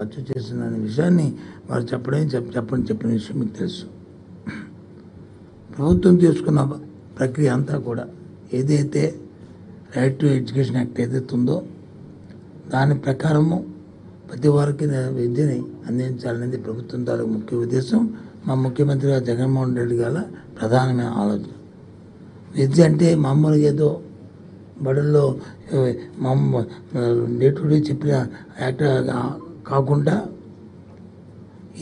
ఖర్చు చేస్తున్న విషయాన్ని వారు చెప్పిన విషయం మీకు తెలుసు. ప్రభుత్వం తీసుకున్న ప్రక్రియ అంతా కూడా ఏదైతే రైట్ టు ఎడ్యుకేషన్ యాక్ట్ ఏదైతే ఉందో దాని ప్రకారము ప్రతి వారికి విద్యని అందించాలనేది ప్రభుత్వం తాలూకు ముఖ్య ఉద్దేశం. మా ముఖ్యమంత్రి గారు జగన్మోహన్ రెడ్డి గారి ప్రధానమైన ఆలోచన. విద్య అంటే మామూలుగా ఏదో బడుల్లో డే టు డే చెప్పిన యాక్ట్ కాకుండా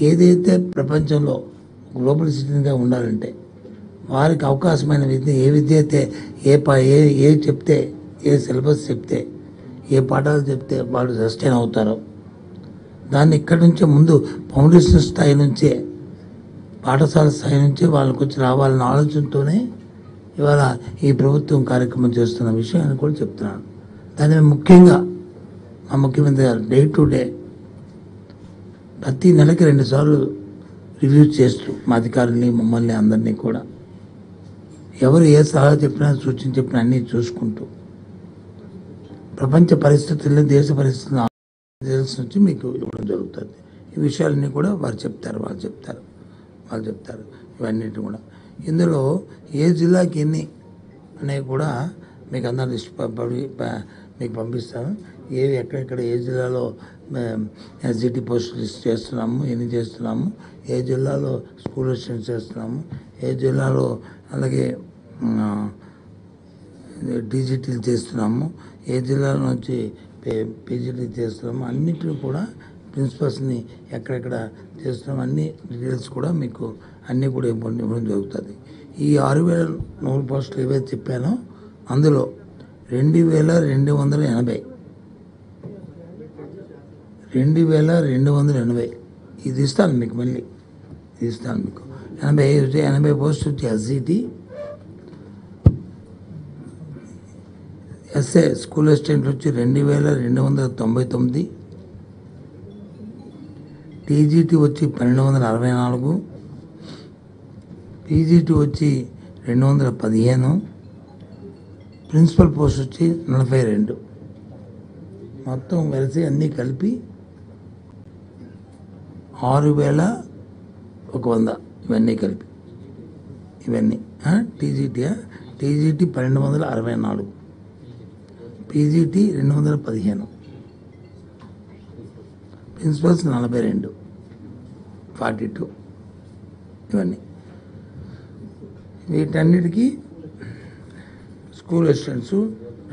ఏదైతే ప్రపంచంలో గ్లోబల్ సిటిజన్గా ఉండాలంటే వారికి అవకాశమైన విద్య ఏ విద్య అయితే ఏ చెప్తే ఏ సిలబస్ చెప్తే ఏ పాఠాలు చెప్తే వాళ్ళు సస్టైన్ అవుతారో దాన్ని ఇక్కడి నుంచే ముందు ఫౌండేషన్ స్థాయి నుంచే పాఠశాల స్థాయి నుంచే వాళ్ళకి వచ్చి రావాలన్న ఆలోచనతోనే ఇవాళ ఈ ప్రభుత్వం కార్యక్రమం చేస్తున్న విషయాన్ని కూడా చెప్తున్నాను. దాని ముఖ్యంగా మా ముఖ్యమంత్రి గారు డే టు డే ప్రతి నెలకి 2 సార్లు రివ్యూ చేస్తూ మా అధికారుల్ని మమ్మల్ని అందరినీ కూడా ఎవరు ఏ సలహా చెప్పినా సూచన చెప్పినా అన్నీ చూసుకుంటూ ప్రపంచ పరిస్థితుల్లో దేశ పరిస్థితులను నుంచి మీకు ఇవ్వడం జరుగుతుంది. ఈ విషయాలన్నీ కూడా వాళ్ళు చెప్తారు ఇవన్నిటి కూడా. ఇందులో ఏ జిల్లాకి ఎన్ని అనేవి కూడా మీకు అందరూ లిస్ట్ మీకు పంపిస్తాను. ఎక్కడెక్కడ ఏ జిల్లాలో ఎస్జిటి పోస్టులు లిస్ట్ చేస్తున్నాము, ఎన్ని చేస్తున్నాము, ఏ జిల్లాలో స్కూల్ అసిస్టెంట్స్ చేస్తున్నాము, ఏ జిల్లాలో అలాగే డీజీటీలు చేస్తున్నాము, ఏ జిల్లాలో నుంచి పీజీటీ చేస్తున్నాము, అన్నిటిని కూడా ప్రిన్సిపల్స్ని ఎక్కడెక్కడ చేస్తున్నాము అన్ని డీటెయిల్స్ కూడా మీకు అన్నీ కూడా ఇవ్వడం జరుగుతుంది. ఈ 6,100 పోస్టులు ఏవైతే చెప్పానో అందులో 2,280 ఇది ఇస్తాను మీకు. మళ్ళీ ఇది ఇస్తాను మీకు. 80 పోస్టులు వచ్చి ఎస్జిటి, ఎస్ఏ స్కూల్ అసిస్టెంట్లు వచ్చి 2,299, టీజీటీ వచ్చి 1,264, పీజీటీ వచ్చి 215, ప్రిన్సిపల్ పోస్ట్ వచ్చి 42. మొత్తం కలిసి అన్నీ కలిపి 6,100 ఇవన్నీ కలిపి టీజీటీ 1,264, పీజీటీ 215, ప్రిన్సిపల్స్ 42, 42 ఇవన్నీ. వీటన్నిటికీ స్కూల్ అసిస్టెంట్స్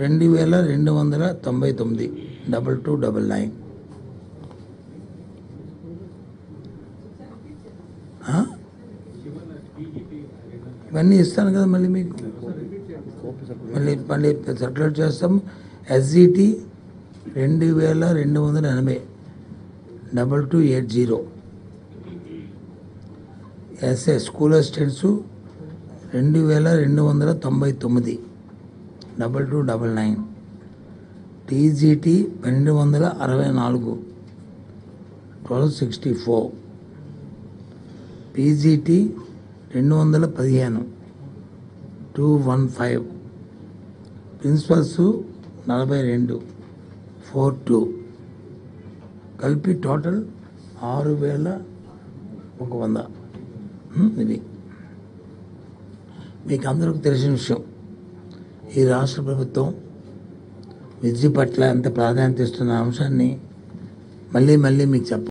2,299 2299. ఇవన్నీ ఇస్తాను కదా మళ్ళీ మీకు. మళ్ళీ సర్క్యులేట్ చేస్తాము. SGT 2,280 2280, SA school assistants 2,299 2299, TGT 1,264 1264, PGT 215 215, principals 42 42 కలిపి టోటల్ 6,100. ఇది మీకు అందరికీ తెలిసిన విషయం. ఈ రాష్ట్ర ప్రభుత్వం విద్య పట్ల ఎంత ప్రాధాన్యత ఇస్తున్న అంశాన్ని మళ్ళీ మీకు